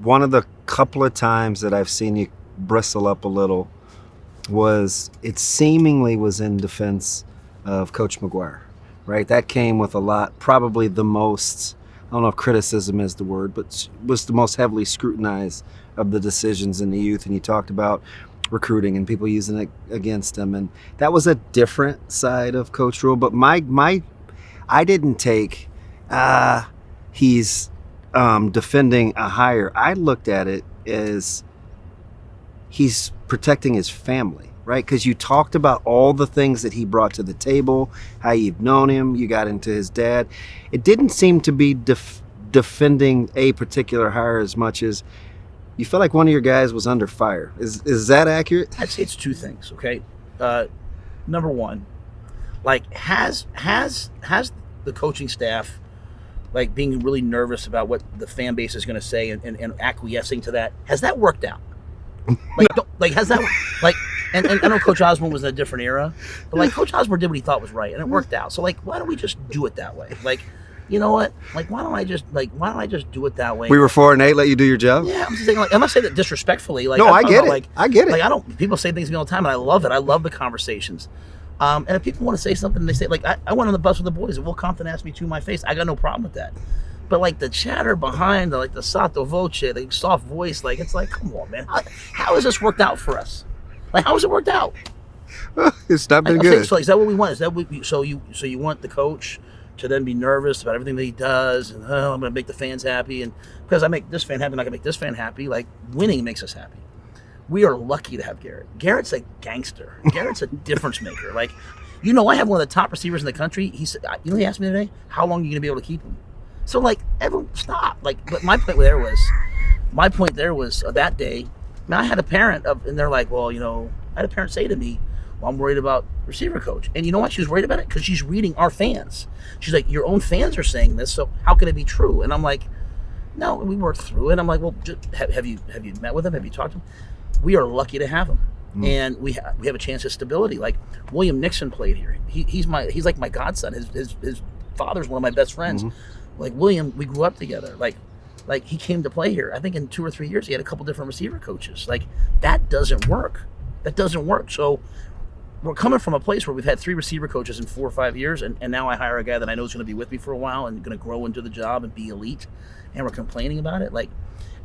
one of the couple of times that I've seen you bristle up a little it seemingly was in defense of Coach McGuire, right? That came with a lot, probably the most, I don't know if criticism is the word, but was the most heavily scrutinized of the decisions in the youth. And you talked about recruiting and people using it against him. And that was a different side of Coach Rhule. But I didn't take, he's defending a hire. I looked at it as he's protecting his family, right? Because you talked about all the things that he brought to the table, how you've known him, you got into his dad. It didn't seem to be defending a particular hire as much as you felt like one of your guys was under fire. Is that accurate? I'd say it's two things, okay? Number one, like has the coaching staff like being really nervous about what the fan base is going to say and acquiescing to that, has that worked out? Has that and I know Coach Osborne was in a different era, but like Coach Osborne did what he thought was right and it worked out. So like, why don't we just do it that way? Like, you know what? Like, why don't I just do it that way? We were 4-8. Let you do your job. Yeah, I'm just saying. Like, I'm not saying that disrespectfully. Like, no, I get it. I get it. Like, I don't. People say things to me all the time, and I love it. I love the conversations. And if people want to say something, they say like, I went on the bus with the boys, and Will Compton asked me to my face. I got no problem with that. But like the chatter behind, the sotto voce, the soft voice, like it's like, come on, man. How has this worked out for us? Like, how has it worked out? It's not been good. So is that what we want? Is that what so you want the coach to then be nervous about everything that he does, and I'm going to make the fans happy, and because I make this fan happy, I'm not going to make this fan happy. Like, winning makes us happy. We are lucky to have Garrett. Garrett's a gangster. Garrett's a difference maker. Like, I have one of the top receivers in the country. He said, he asked me today, how long are you going to be able to keep him? So like, everyone stop. Like, but my point there was that day. Man, I had a parent and they're like, well, I had a parent say to me, well, I'm worried about receiver coach. And you know why she was worried about it? Because she's reading our fans. She's like, your own fans are saying this, so how can it be true? And I'm like, no, we worked through it. I'm like, well, have you met with him? Have you talked to him? We are lucky to have him. And we have a chance of stability. Like, William Nixon played here. He's like my godson. His father's one of my best friends. Like, William, we grew up together. Like he came to play here. I think in 2 or 3 years he had a couple different receiver coaches. Like, that doesn't work. So we're coming from a place where we've had 3 receiver coaches in 4 or 5 years, and now I hire a guy that I know is going to be with me for a while and going to grow into the job and be elite, and we're complaining about it. Like,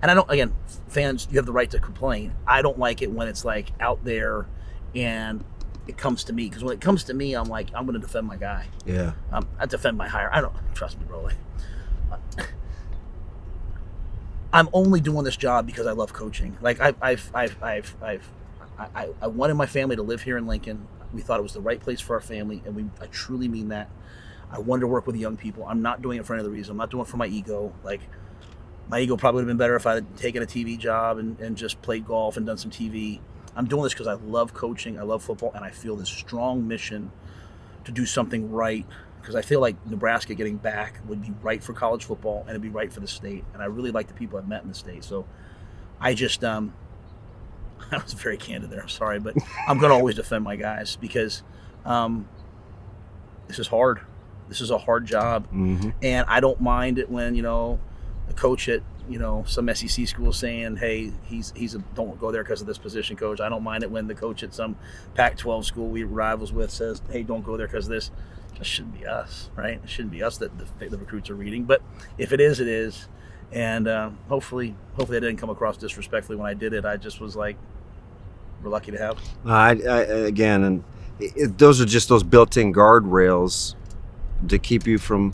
and I don't, again, fans, you have the right to complain. I don't like it when it's like out there and it comes to me, because when it comes to me, I'm like, I'm going to defend my guy. Yeah. I defend my hire. I don't, trust me, bro. I'm only doing this job because I love coaching. Like, I wanted my family to live here in Lincoln. We thought it was the right place for our family, and I truly mean that. I wanted to work with young people. I'm not doing it for any other reason. I'm not doing it for my ego. Like, my ego probably would have been better if I had taken a TV job and just played golf and done some TV. I'm doing this because I love coaching, I love football, and I feel this strong mission to do something right, because I feel like Nebraska getting back would be right for college football, and it'd be right for the state. And I really like the people I've met in the state. So I just, I was very candid there, I'm sorry, but I'm going to always defend my guys, because this is hard. This is a hard job. And I don't mind it when, a coach at, some SEC school saying, hey, he's a don't go there because of this position, coach. I don't mind it when the coach at some Pac-12 school we rivals with says, hey, don't go there because of this. It shouldn't be us, right? It shouldn't be us that the recruits are reading. But if it is, it is. And hopefully I didn't come across disrespectfully when I did it. I just was like, we're lucky to have them. Those are just those built-in guardrails to keep you from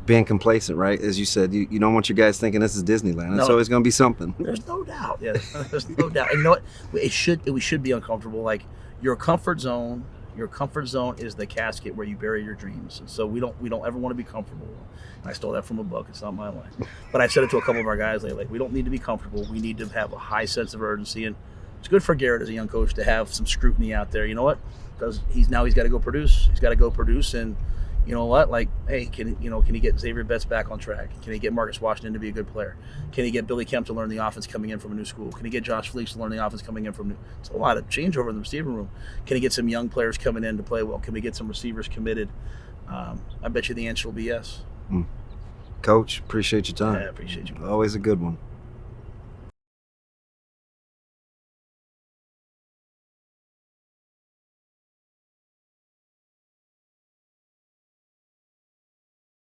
being complacent, right? As you said, you don't want your guys thinking this is Disneyland. It's always going to be something. There's no doubt. Yeah, there's no doubt. And you know what? We should be uncomfortable. Like, your comfort zone is the casket where you bury your dreams. And so we don't ever want to be comfortable. And I stole that from a book. It's not my line. But I said it to a couple of our guys lately. Like, we don't need to be comfortable. We need to have a high sense of urgency. And it's good for Garrett as a young coach to have some scrutiny out there. You know what? Because he's got to go produce. He's got to go produce. And you know what? Like, hey, can he get Xavier Betts back on track? Can he get Marcus Washington to be a good player? Can he get Billy Kemp to learn the offense coming in from a new school? Can he get Josh Fleeks to learn the offense coming in from new? It's a lot of changeover in the receiver room. Can he get some young players coming in to play well? Can we get some receivers committed? I bet you the answer will be yes. Coach, appreciate your time. Yeah, I appreciate you. Always a good one.